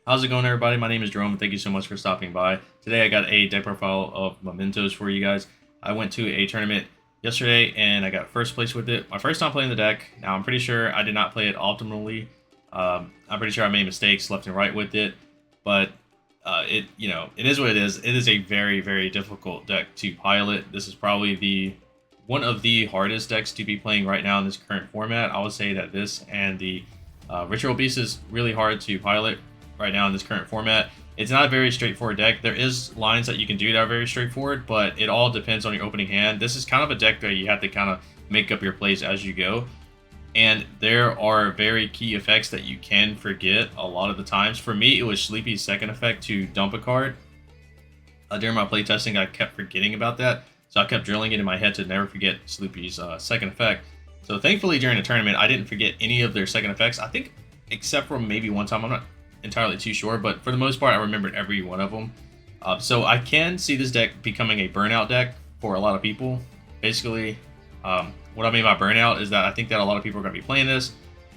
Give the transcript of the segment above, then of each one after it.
How's it going, everybody? My name is Jerome, and thank you so much for stopping by. Today, I got a deck profile of Mementos for you guys. I went to a tournament yesterday, and I got first place with it. My first time playing the deck. Now, I'm pretty sure I did not play it optimally. I'm pretty sure I made mistakes left and right with it, but it is what it is. It is a very, very difficult deck to pilot. This is probably the one of the hardest decks to be playing right now in this current format. I would say that this and the Ritual Beast is really hard to pilot right now in this current format. It's not a very straightforward deck. There is lines that you can do that are very straightforward, but it all depends on your opening hand. This is kind of a deck that you have to kind of make up your plays as you go. And there are very key effects that you can forget a lot of the times. For me, it was Sleepy's second effect to dump a card. During my playtesting, I kept forgetting about that. So I kept drilling it in my head to never forget Sleepy's second effect. So thankfully, during the tournament, I didn't forget any of their second effects. I think, except for maybe one time, I'm not entirely too sure, but for the most part, I remembered every one of them. So I can see this deck becoming a burnout deck for a lot of people. Basically, what I mean by burnout is that I think that a lot of people are going to be playing this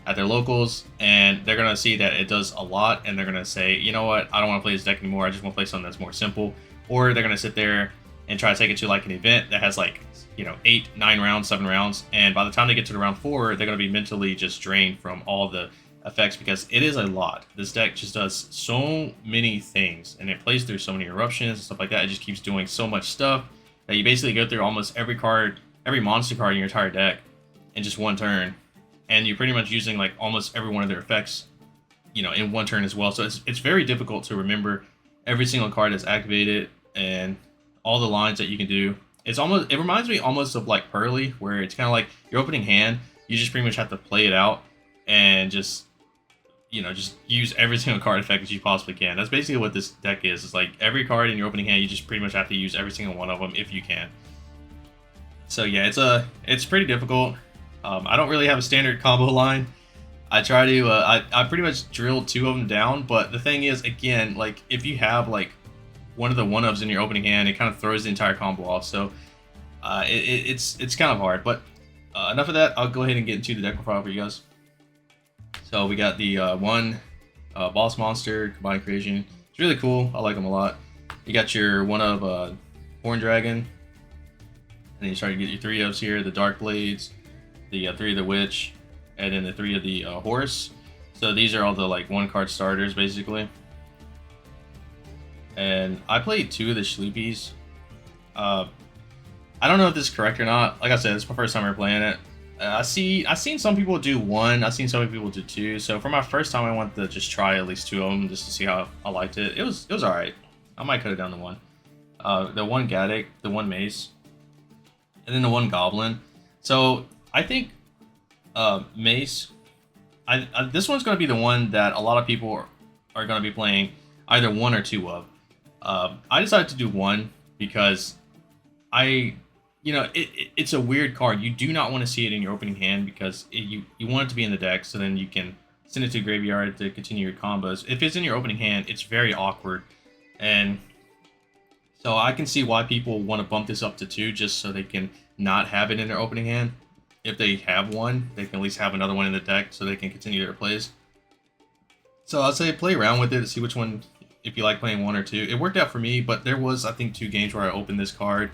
at their locals, and they're going to see that it does a lot, and they're going to say, you know what, I don't want to play this deck anymore. I just want to play something that's more simple. Or they're going to sit there and try to take it to like an event that has like, 8, 9 rounds, 7 rounds, and by the time they get to the round 4, they're going to be mentally just drained from all the effects because it is a lot. This deck just does so many things, and it plays through so many eruptions and stuff like that. It just keeps doing so much stuff that you basically go through almost every card, every monster card in your entire deck in just one turn, and you're pretty much using like almost every one of their effects, in one turn as well. So it's very difficult to remember every single card that's activated and all the lines that you can do. It reminds me almost of like Pearly, where it's kind of like your opening hand. You just pretty much have to play it out and just use every single card effect that you possibly can. That's basically what this deck is. It's like every card in your opening hand, you just pretty much have to use every single one of them if you can. So yeah, it's pretty difficult. I don't really have a standard combo line. I try to I pretty much drilled 2 of them down, but the thing is, again, like if you have like one of the one-ofs in your opening hand, it kind of throws the entire combo off. So it's kind of hard. But enough of that. I'll go ahead and get into the deck profile for you guys. So we got the one boss monster combined creation. It's really cool. I like them a lot. You got your one of Horn Dragon, and then you start to get your 3 ofs here: the Dark Blades, the 3 of the Witch, and then the 3 of the Horse. So these are all the like 1-card starters basically. And I played 2 of the Sleepies. I don't know if this is correct or not. Like I said, it's my first time ever playing it. I've seen some people do 1. I've seen some people do 2. So for my first time, I wanted to just try at least 2 of them just to see how I liked it. It was all right. I might cut it down to 1. The 1 Gaddick, the 1 Mace, and then the 1 Goblin. So I think Mace. This one's going to be the one that a lot of people are going to be playing either 1 or 2 of. I decided to do 1 because it's a weird card. You do not want to see it in your opening hand because you want it to be in the deck, so then you can send it to the graveyard to continue your combos. If it's in your opening hand, it's very awkward, and so I can see why people want to bump this up to 2 just so they can not have it in their opening hand. If they have 1, they can at least have another one in the deck so they can continue their plays. So I'll say play around with it to see which one, if you like playing 1 or 2. It worked out for me, but there was, I think, 2 games where I opened this card,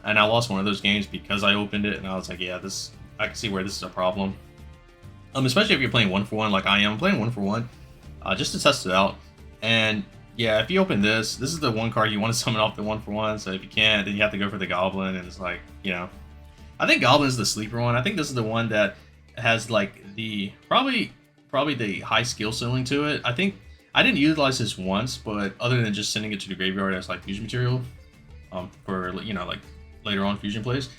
and I lost one of those games because I opened it, and I was like, yeah, I can see where this is a problem. Especially if you're playing 1 for 1 like I am. I'm playing 1 for 1, just to test it out. And yeah, if you open this is the 1 card you want to summon off the 1 for 1. So if you can't, then you have to go for the Goblin, and it's like, I think Goblin is the sleeper one. I think this is the one that has like the probably the high skill ceiling to it. I think I didn't utilize this once, but other than just sending it to the graveyard as like fusion material, for like later on fusion plays,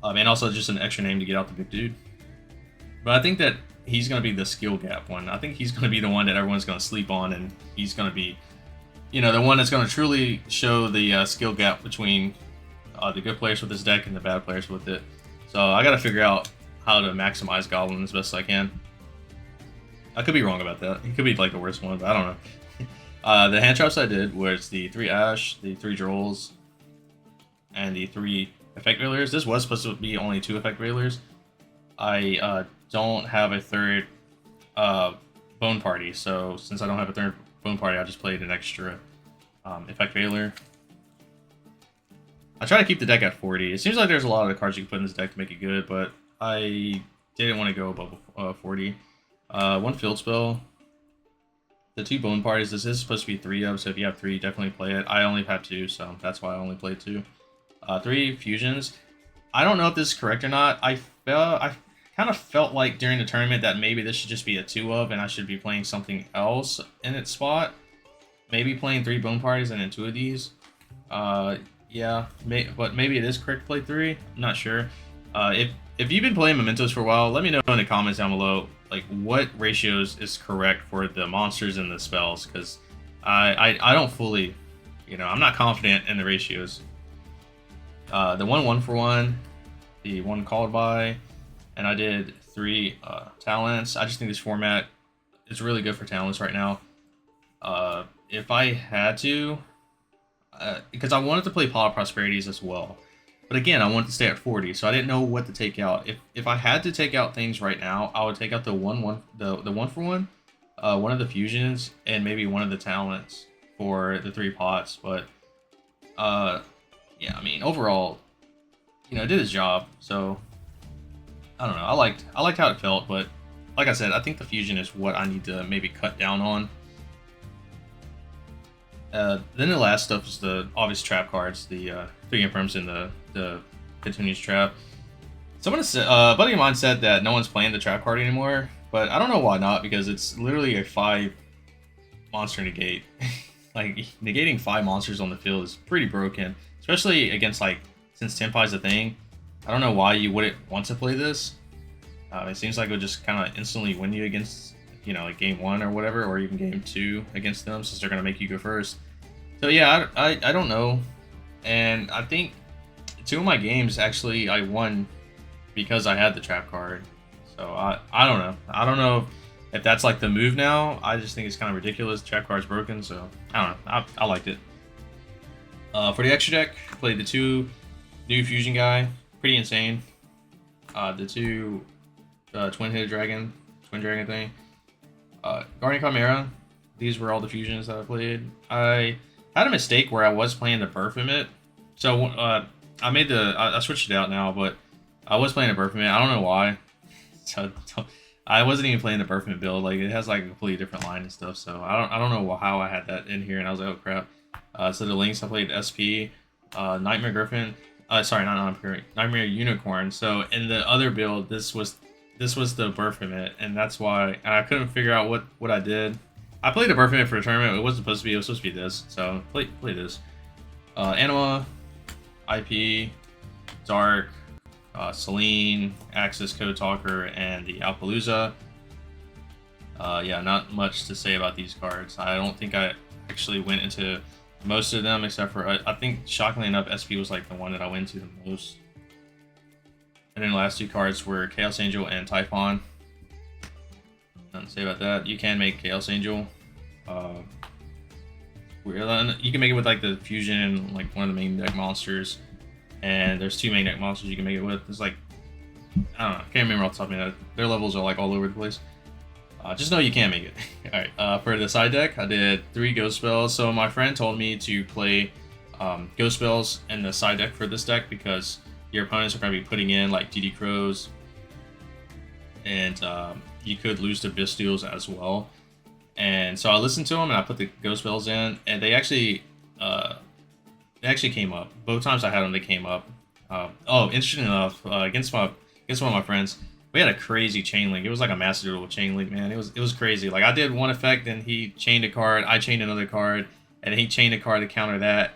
and also just an extra name to get out the big dude. But I think that he's gonna be the skill gap one. I think he's gonna be the one that everyone's gonna sleep on, and he's gonna be, the one that's gonna truly show the skill gap between the good players with this deck and the bad players with it. So I gotta figure out how to maximize Goblin as best as I can. I could be wrong about that. He could be like the worst one, but I don't know. The hand traps I did was the 3 Ash, the 3 Drolls, and the 3 effect railers. This was supposed to be only 2 effect railers. I don't have a third Bone Party. So since I don't have a third Bone Party, I just played an extra Effect Veiler. I try to keep the deck at 40. It seems like there's a lot of the cards you can put in this deck to make it good, but I didn't want to go above 40. One Field Spell. The 2 Bone Parties, this is supposed to be 3 of, so if you have 3, definitely play it. I only have 2, so that's why I only played 2. 3 Fusions. I don't know if this is correct or not. I kind of felt like during the tournament that maybe this should just be a 2 of, and I should be playing something else in its spot. Maybe playing 3 Bone Parties and then 2 of these. Yeah, but maybe it is correct to play 3. I'm not sure. If you've been playing Mementos for a while, let me know in the comments down below, like, what ratios is correct for the monsters and the spells, because I don't fully, I'm not confident in the ratios. The 1 for 1, the 1 called by, and I did 3 talents. I just think this format is really good for talents right now. If I had to, because I wanted to play Pot of Prosperities as well. But again, I wanted to stay at 40, so I didn't know what to take out. If I had to take out things right now, I would take out the 1 for 1, one of the fusions, and maybe one of the talents for the 3 pots. But yeah, I mean, overall, it did its job. So I don't know. I liked how it felt, but like I said, I think the fusion is what I need to maybe cut down on. Then the last stuff is the obvious trap cards, the 3 Imperms and the Continuous Trap. Someone said, a buddy of mine said that no one's playing the trap card anymore, but I don't know why not, because it's literally a 5 monster negate. Like, negating 5 monsters on the field is pretty broken, especially against, like, since Tenpai is a thing. I don't know why you wouldn't want to play this. It seems like it would just kind of instantly win you against, like game 1 or whatever, or even game 2 against them, since they're going to make you go first. So yeah, I don't know. And I think 2 of my games, actually, I won because I had the trap card. So I don't know. I don't know if that's like the move now. I just think it's kind of ridiculous. Trap card's broken, so I don't know. I liked it. For the extra deck, played the 2 new fusion guy. Pretty insane. The 2 twin dragon thing. Guardian Chimera. These were all the fusions that I played. I had a mistake where I was playing the Baphomet. So I switched it out now, but I was playing a Baphomet. I don't know why. So I wasn't even playing the Baphomet build. Like, it has like a completely different line and stuff. So I don't know how I had that in here, and I was like, oh crap. So the links, I played SP, Nightmare Griffin. Sorry, not Nightmare Unicorn. So in the other build, this was the Baphomet, and that's why. And I couldn't figure out what I did. I played a Baphomet for a tournament. It wasn't supposed to be. It was supposed to be this. So play this. Anima, IP, Dark, Celine, Axis, Code Talker, and the Alpalooza. Yeah, not much to say about these cards. I don't think I actually went into most of them, except for I think, shockingly enough, SP was like the one that I went to the most. And then the last 2 cards were Chaos Angel and Typhon. Nothing to say about that. You can make Chaos Angel. You can make it with like the fusion, like one of the main deck monsters. And there's 2 main deck monsters you can make it with. It's like, I don't know, I can't remember off the top of my head. Their levels are like all over the place. Just know you can make it. Alright, for the side deck, I did 3 ghost spells. So my friend told me to play ghost spells in the side deck for this deck, because your opponents are going to be putting in like DD Crows, and you could lose to Bistials as well. And so I listened to them, and I put the ghost spells in, and they actually came up. Both times I had them, they came up. Oh, interesting enough, against one of my friends, we had a crazy chain link. It was like a master duel chain link, man. It was crazy. Like, I did one effect, and he chained a card. I chained another card, and he chained a card to counter that.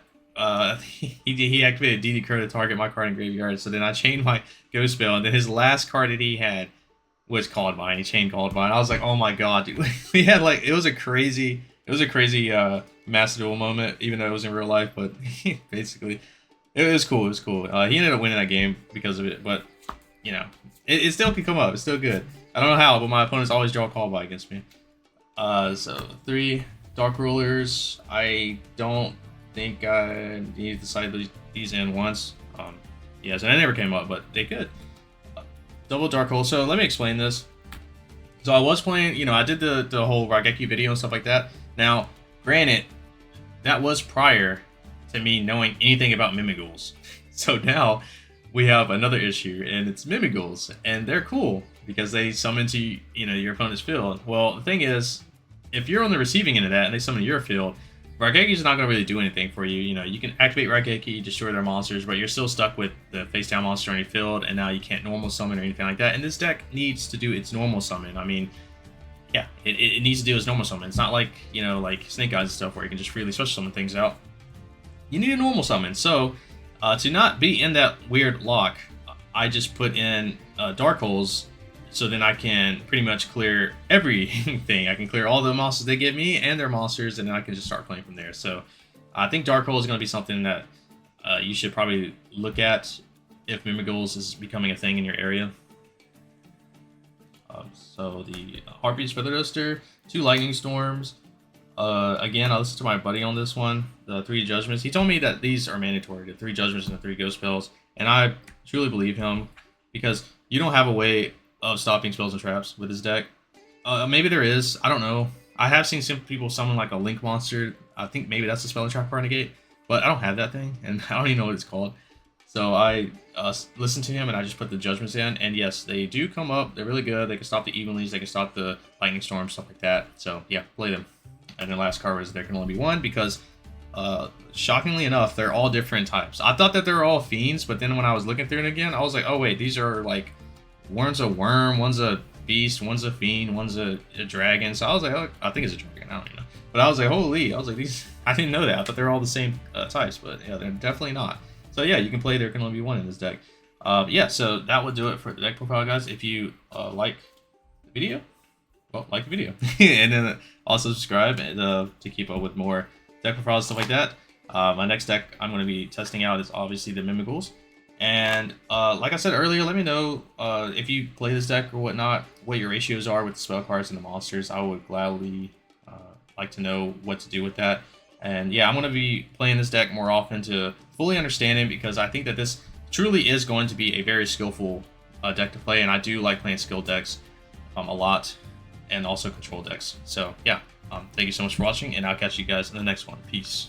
He activated DD Crow to target my card in graveyard. So then I chained my ghost spell, and then his last card that he had was called by. He chained called by. And I was like, oh my god, dude. We had like, it was a crazy master duel moment, even though it was in real life. But basically, it was cool. It was cool. He ended up winning that game because of it, but it still can come up. It's still good. I don't know how, but my opponents always draw a call by against me. So 3 Dark Rulers. I don't think I need to side these in once. Yes, and it never came up, but they could. Double Dark Hole. So let me explain this. So I was playing, you know, I did the whole Raigeki video and stuff like that. Now, granted, that was prior to me knowing anything about Mimigools. So now we have another issue, and it's Mimigools, and they're cool because they summon to, you know, your opponent's field. Well, the thing is, if you're on the receiving end of that and they summon to your field, Raigeki is not going to really do anything for you. You know, you can activate Raigeki, destroy their monsters, but you're still stuck with the face down monster on your field, and now you can't normal summon or anything like that. And this deck needs to do its normal summon. I mean, yeah, it needs to do its normal summon. It's not like, you know, like Snake Eyes and stuff where you can just freely switch summon things out. You need a normal summon. So, to not be in that weird lock, I just put in Dark Holes, so then I can pretty much clear everything. I can clear all the monsters they give me and their monsters, and then I can just start playing from there. So I think Dark Hole is going to be something that you should probably look at if Mimigools is becoming a thing in your area. So the Harpy's Feather Duster, 2 Lightning Storms. Again, I listened to my buddy on this one, the 3 Judgments. He told me that these are mandatory, the 3 Judgments and the 3 Ghost Spells, and I truly believe him because you don't have a way of stopping spells and traps with this deck. Maybe there is, I don't know. I have seen some people summon like a Link monster. I think maybe that's the spell and trap part negate, but I don't have that thing, and I don't even know what it's called. So I listened to him, and I just put the Judgments in, and yes, they do come up. They're really good. They can stop the Evenlies, they can stop the Lightning Storms, stuff like that. So yeah, play them. And then last card was there can only be one because, shockingly enough, they're all different types. I thought that they were all fiends, but then when I was looking through it again, I was like, oh wait, these are like, one's a worm, one's a beast, one's a fiend, one's a dragon. So I was like, oh, I think it's a dragon. I don't even know. But I was like, holy, I was like, these. I didn't know that. I thought they're all the same types, but yeah, they're definitely not. So yeah, you can play There Can Only Be One in this deck. Yeah, so that would do it for the deck profile, guys. If you like the video, well, like the video, and then also subscribe to keep up with more deck profiles and stuff like that. My next deck I'm going to be testing out is obviously the Mimigools. And like I said earlier, let me know if you play this deck or whatnot, what your ratios are with the spell cards and the monsters. I would gladly like to know what to do with that. And yeah, I'm going to be playing this deck more often to fully understand it, because I think that this truly is going to be a very skillful deck to play. And I do like playing skill decks a lot, and also control decks. So yeah, thank you so much for watching, and I'll catch you guys in the next one. Peace.